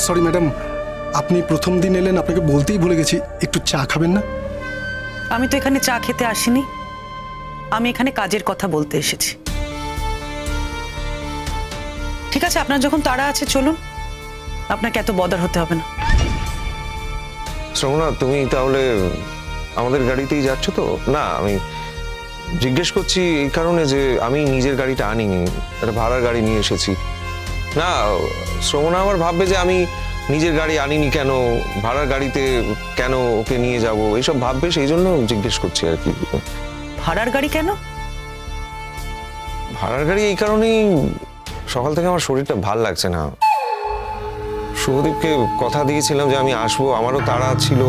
Sorry madam, আপনি প্রথম দিন এলেন, আপনাকে বলতেই ভুলে গেছি, একটু চা খাবেন না? আমি তো এখানে চা খেতে আসিনি, আমি এখানে কাজের কথা বলতে এসেছি। ঠিক আছে, আপনার যখন তাড়া আছে চলুন, আপনাকে এত বদার হতে হবে না। শ্রমণা, তুমি তাহলে আমাদের গাড়িতেই যাচ্ছ তো? না, আমি জিজ্ঞেস করছি এই কারণে যে আমি নিজের গাড়িটা আনিনি, একটা ভাড়ার গাড়ি নিয়ে এসেছি। না, শ্রমণা আবার ভাববে যে আমি নিজের গাড়ি আনিনি কেন, ভাড়ার গাড়িতে কেন ওকে নিয়ে যাব, এইসব ভাববে, সেই জন্য জিজ্ঞেস করছি আর কি। ভাড়ার গাড়ি কেন? ভাড়ার গাড়ি এই কারণেই, সকাল থেকে আমার শরীরটা ভাল লাগছে না। শুভদীপকে কথা দিয়েছিলাম যে আমি আসবো, আমারও তাড়া ছিল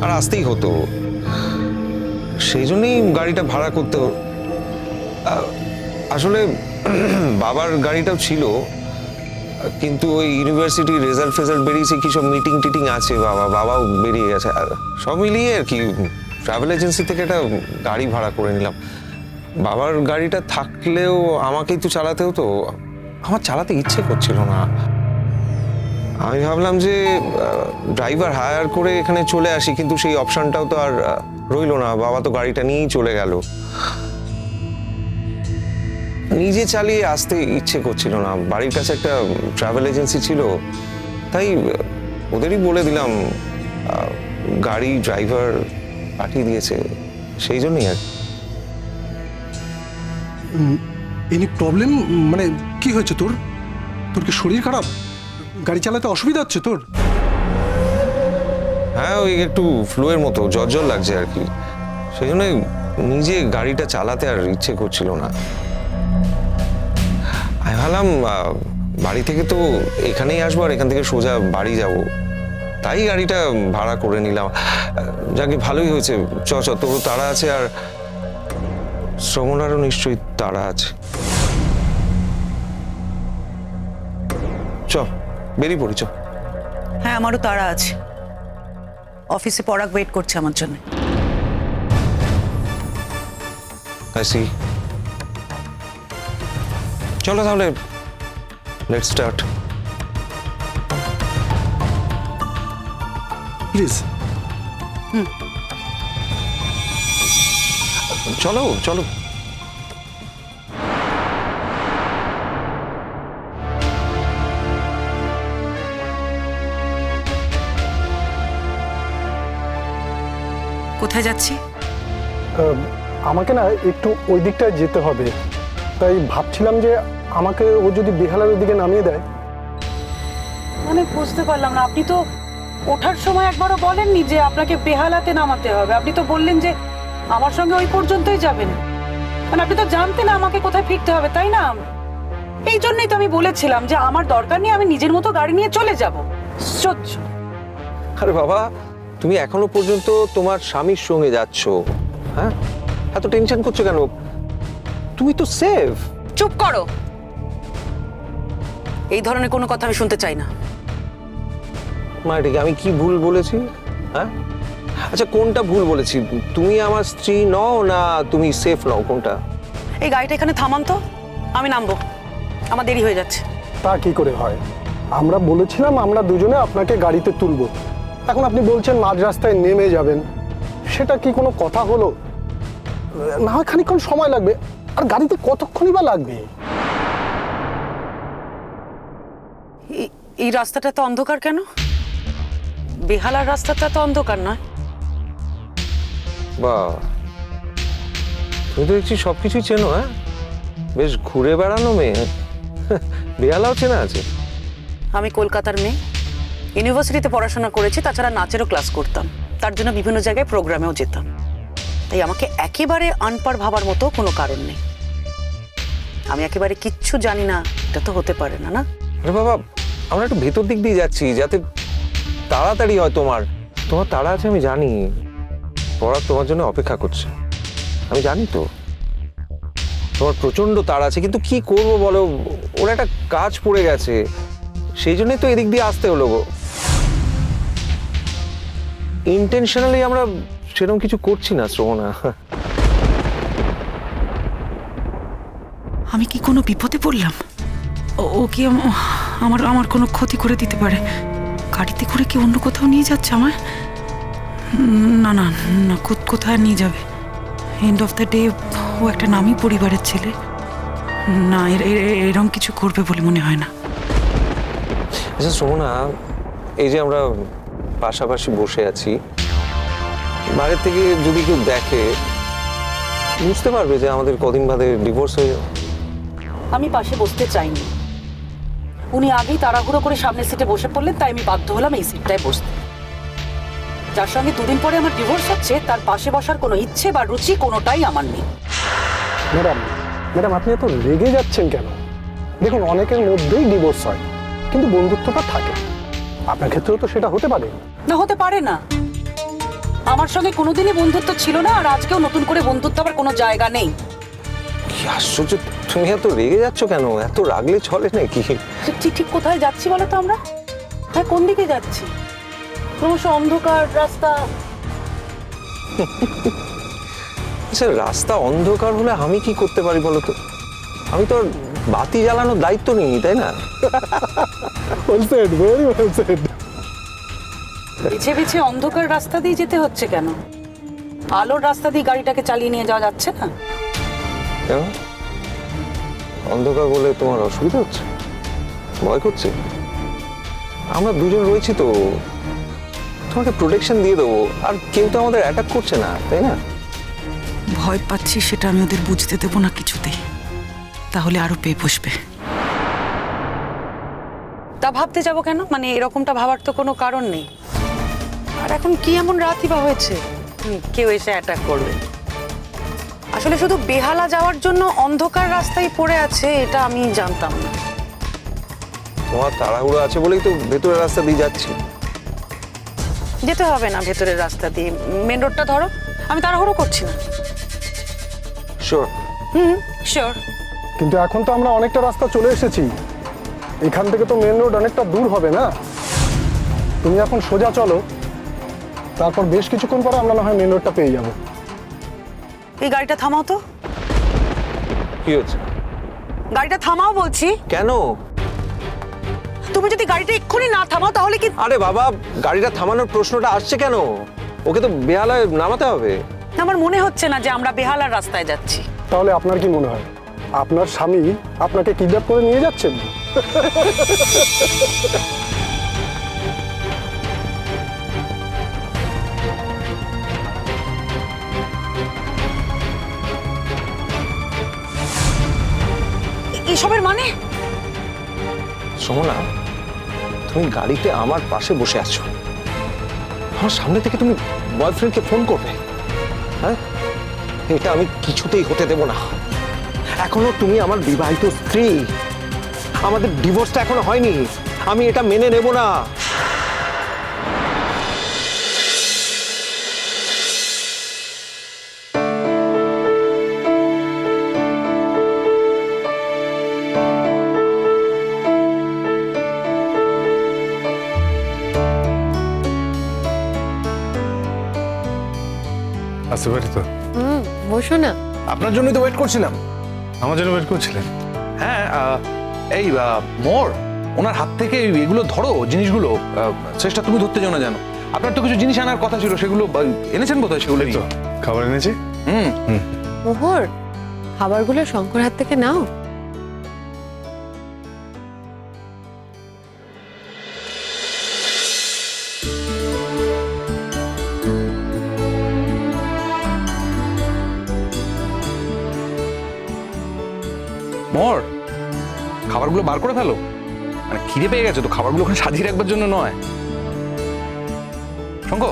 আর আসতেই হতো, সেই জন্যই গাড়িটা ভাড়া করতে। আসলে বাবার গাড়িটাও ছিল, কিন্তু ওই ইউনিভার্সিটি রেজাল্ট ফেজাল্ট বেরিয়েছে, কি সব মিটিং টিটিং আছে, বাবাও বেরিয়ে গেছে, সব মিলিয়ে আর কি ট্রাভেল এজেন্সি থেকে একটা গাড়ি ভাড়া করে নিলাম। বাবার গাড়িটা থাকলেও আমাকেই তো চালাতে হতো, আমার চালাতে ইচ্ছে করছিল না। আমি ভাবলাম যে ড্রাইভার হায়ার করে এখানে চলে আসি, কিন্তু সেই অপশনটাও তো আর রইলো না, বাবা তো গাড়িটা নিয়েই চলে গেল। নিজে চালিয়ে আসতে ইচ্ছে করছিল না, বাড়ির কাছে একটা ট্রাভেল এজেন্সি ছিল, তাই ওদেরই বলে দিলাম, গাড়ি ড্রাইভার পাঠিয়ে দিয়েছে, সেই জন্যই আর। Any problem? মানে কি হয়েছে তোর? তোর কি শরীর খারাপ? গাড়ি চালাতে অসুবিধা হচ্ছে তোর? হ্যাঁ, ওই একটু ফ্লুয়ের মতো জ্বর লাগছে আর কি, সেই জন্য নিজে গাড়িটা চালাতে আর ইচ্ছে করছিল না। আমি ভাবলাম বাড়ি থেকে তো এখানেই আসবো আর এখান থেকে সোজা বাড়ি যাব, তাই গাড়িটা ভাড়া করে নিলাম। যাকে ভালোই হয়েছে, তোরও তাড়া আছে আর শ্রমণারও নিশ্চয়ই তাড়া আছে। বেরিয়ে পড়ি, চ। হ্যাঁ, আমারও তাড়া আছে, অফিসে পরাগ ওয়েট করছে আমার জন্য। চলো তাহলে, লেটস স্টার্ট। প্লিজ। চলো চলো। কোথায় যাচ্ছি? আমাকে না একটু ওই দিকটায় যেতে হবে, তাই ভাবছিলাম যে আমাকে ও যদি বেহালার ওইদিকে নামিয়ে দেয়। মানে বুঝতে পারলাম না, আপনি তো ওঠার সময় একবারও বলেননি যে আপনাকে বেহালাতে নামাতে হবে, আপনি তো বললেন যে আমার সঙ্গে ওই পর্যন্তই যাবেন। মানে আপনি তো জানতেন আমাকে কোথায় ফিরতে হবে, তাই না? এই জন্যই তো আমি বলেছিলাম যে আমার দরকার নেই, আমি নিজের মতো গাড়ি নিয়ে চলে যাব। সহ্য। আরে বাবা, তুমি এখনো পর্যন্ত তোমার স্বামীর সঙ্গে যাচ্ছ, হ্যাঁ? এত টেনশন করছো কেন? তুমি তো সেফ। চুপ করো, এই ধরনের কোনো কথা আমি শুনতে চাই না। মায়ের আমি কি ভুল বলেছি? হ্যাঁ, আচ্ছা কোনটা ভুল বলেছি? তুমি আমার স্ত্রী নও না তুমি সেফ নও, কোনটা? এই গাড়িটা এখানে থামান তো, আমি নামবো, আমার দেরি হয়ে যাচ্ছে। তা কি করে হয়? আমরা বলেছিলাম আমরা দুজনে আপনাকে গাড়িতে তুলবো, এখন আপনি বলছেন মাঝ রাস্তায় নেমে যাবেন, সেটা কি কোনো কথা হলো? না হয় খানিকক্ষণ সময় লাগবে, আর গাড়িতে কতক্ষণই বা লাগবে? এই রাস্তাটা তো অন্ধকার কেন? বেহালার রাস্তাটা তো অন্ধকার নয়। বাহ, তুমি তো দেখছি সবকিছুই চেনো। হ্যাঁ, বেশ ঘুরে বেড়ানো মেয়ে। বেহালাও চেনা আছে? আমি কলকাতার মেয়ে, ইউনিভার্সিটিতে পড়াশোনা করেছি, তাছাড়া নাচেরও ক্লাস করতাম, তার জন্য বিভিন্ন জায়গায় প্রোগ্রামেও যেতাম, তাই আমাকে একেবারে আনপাড় ভাবার মতো কোনো কারণ নেই। আমি একেবারে কিচ্ছু জানি না, এটা তো হতে পারে না। না আরে বাবা, আমরা একটু ভেতর দিক দিয়ে যাচ্ছি যাতে তাড়াতাড়ি হয়। তোমার তাড়া আছে আমি জানি, পরাগ তোমার জন্য অপেক্ষা করছে, আমি জানি তো তোমার প্রচন্ড তাড়া আছে, কিন্তু কি করবো বলো, ওর একটা কাজ পড়ে গেছে, সেই জন্যই তো এদিক দিয়ে আসতে হলো গো। ইন্টেনশনালি আমরা সেরকম কিছু করছি না শ্রমণা। আমি কি কোনো বিপদে পড়লাম? ও কি আমার কোনো ক্ষতি করে দিতে পারে? গাড়িতে করে কি অন্য কোথাও নিয়ে যাচ্ছে আমায়? না না না, কোথায় নিয়ে যাবে? এন্ড অফ দ্য ডে ও একটা নামী পরিবারের ছেলে। না, এরকম কিছু করবে বলে মনে হয় না। আচ্ছা শোনো না, এই যে আমরা পাশাপাশি বসে আছি, বাইরের থেকে যদি কেউ দেখে বুঝতে পারবে যে আমাদের কদিন বাদে ডিভোর্স হয়ে যাবে। আমি পাশে বসতে চাইনি, উনি আগেই তাড়াহুড়ো করে সামনের সিটে বসে পড়লেন, তাই আমি বাধ্য হলাম এই সিটটায় বসতে। যার সঙ্গে দুদিন পরে আমার ডিভোর্স হচ্ছে তার পাশে বসার কোনো ইচ্ছে বা রুচি কোনোটাই আমার নেই। ম্যাডাম ম্যাডাম আপনি এত রেগে যাচ্ছেন কেন? দেখুন, অনেকের মধ্যেই ডিভোর্স হয়, কিন্তু বন্ধুত্বটা থাকে। আপনার ক্ষেত্রেও তো সেটা হতে পারে। না, হতে পারে না। আমার সঙ্গে কোনোদিনই বন্ধুত্ব ছিল না, আর আজকেও নতুন করে বন্ধুত্ব আবার কোনো জায়গা নেই। কি আশ্চর্য, তুমি এত রেগে যাচ্ছ কেন? এত রাগলে চলে নাকি? ঠিক ঠিক কোথায় যাচ্ছি বলো তো আমরা? হ্যাঁ, কোন দিকে যাচ্ছি? ক্রমশ অন্ধকার রাস্তা। আচ্ছা, রাস্তা অন্ধকার হলে আমি কি করতে পারি বলো তো? আমি তো আর বাতি জ্বালানোর দায়িত্ব নিইনি, তাই না? Well said, very well said. বেছে বেছে অন্ধকার রাস্তা দিয়ে যেতে হচ্ছে কেন? আলোর রাস্তা দিয়ে গাড়িটাকে চালিয়ে নিয়ে যাওয়া যাচ্ছে না? কেন? অন্ধকার বলে তোমার অসুবিধা হচ্ছে? ভয় করছে? আমরা দুজন রয়েছি তো, তোমাকে প্রোটেকশন দিয়ে দেবো। আর কেউ তো আমাদের অ্যাটাক করছে না, তাই না? ভয় পাচ্ছি সেটা আমি ওদের বুঝতে দেবো না কিছুতেই, তাহলে আরো পেয়ে বসবে। তা ভাবতে যাব কেন? মানে এরকমটা ভাবার তো কোনো কারণ নেই। আর এখন কি এমন রাতই বা হয়েছে কেউ এসে অ্যাটাক করবে? আসলে শুধু বেহালা যাওয়ার জন্য অন্ধকার রাস্তায় পড়ে আছে এটা আমি জানতাম না। তোমার তাড়াহুড়ো আছে বলেই তো ভেতরের রাস্তা দিয়ে যাচ্ছি। যেতে হবে না ভেতরের রাস্তা দিয়ে, মেন রোডটা ধরো। আমি তাড়াহুড়ো করছি না। শিওর? শিওর। কিন্তু এখন তো আমরা অনেকটা রাস্তা চলে এসেছি, এখান থেকে তো মেন রোড অনেকটা দূর হবে না? তুমি এখন সোজা চলো, তারপর বেশ কিছুক্ষণ পরে আমরা না হয় মেন রোডটা পেয়ে যাবো। এই গাড়িটা থামাও তো। কি হচ্ছে? গাড়িটা থামাও বলছি। কেন? তুমি যদি গাড়িটা এক্ষুনি না থামাও তাহলে কি? আরে বাবা, গাড়িটা থামানোর প্রশ্নটা আসছে কেন? ওকে তো বেহালায় নামাতে হবে। আমার মনে হচ্ছে না যে আমরা বেহালার রাস্তায় যাচ্ছি। তাহলে আপনার কি মনে হয় আপনার স্বামী আপনাকে কিডন্যাপ করে নিয়ে যাচ্ছেন? এসবের মানে? শোনো না, তুমি গাড়িতে আমার পাশে বসে আছো, আমার সামনে থেকে তুমি বয়ফ্রেন্ডকে ফোন করবে? হ্যাঁ, এটা আমি কিছুতেই হতে দেব না। এখনো তুমি আমার বিবাহিত স্ত্রী, আমাদের ডিভোর্সটা এখনো হয়নি, আমি এটা মেনে নেব না। আসতে পারি তো? বসো না। আপনার জন্যই তো ওয়েট করছিলাম। আমার জন্য ওয়েট করছিলেন? হ্যাঁ, এই মোর ওনার হাত থেকে এগুলো ধরো, জিনিসগুলো চেষ্টা তুমি ধরতে জানো। জানো আপনার তো কিছু জিনিস আনার কথা ছিল, সেগুলো এনেছেন বোধহয়। সেগুলো তো খাবার এনেছি। মোহর, খাবারগুলো শঙ্কর হাত থেকে নাও। মোর, খাবারগুলো বার করে ফেলো। মানে খিদে পেয়ে গেছে তো, খাবারগুলো ওখানে সাজিয়ে রাখবার জন্য নয়। শঙ্খ,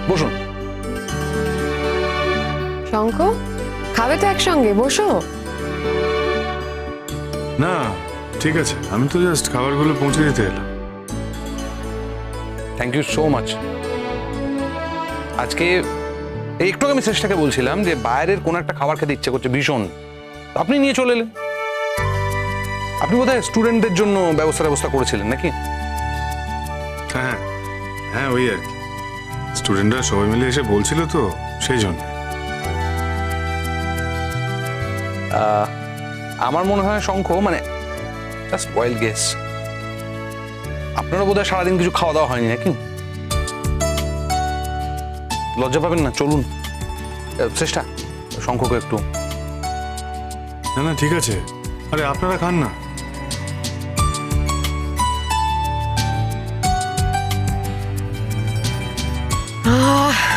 বসুন। শঙ্খ, খাবে তো একসঙ্গে, বসো। না ঠিক আছে, আমি তো জাস্ট খাবারগুলো পৌঁছে দিতে এলাম। Thank you so much. আজকে এই একটু আমি চেষ্টাকে বলছিলাম যে বাইরের কোন একটা খাবার খেতে ইচ্ছে করছে ভীষণ, আপনি নিয়ে চলে এলেন। আপনি বোধহয় স্টুডেন্টদের জন্য ব্যবস্থা করেছিলেন নাকি? হ্যাঁ হ্যাঁ, ওই আর কি, স্টুডেন্টরা সবাই মিলে এসে বলছিল তো, সেই জন্য। আমার মনে হয় শঙ্খ, মানে জাস্ট ওয়াইল্ড গেস, আপনারও বোধহয় সারাদিন কিছু খাওয়া দাওয়া হয়নি নাকি? লজ্জা পাবেন না, চলুন। চেষ্টা শঙ্খকে একটু। না না ঠিক আছে, আরে আপনারা খান না। আহ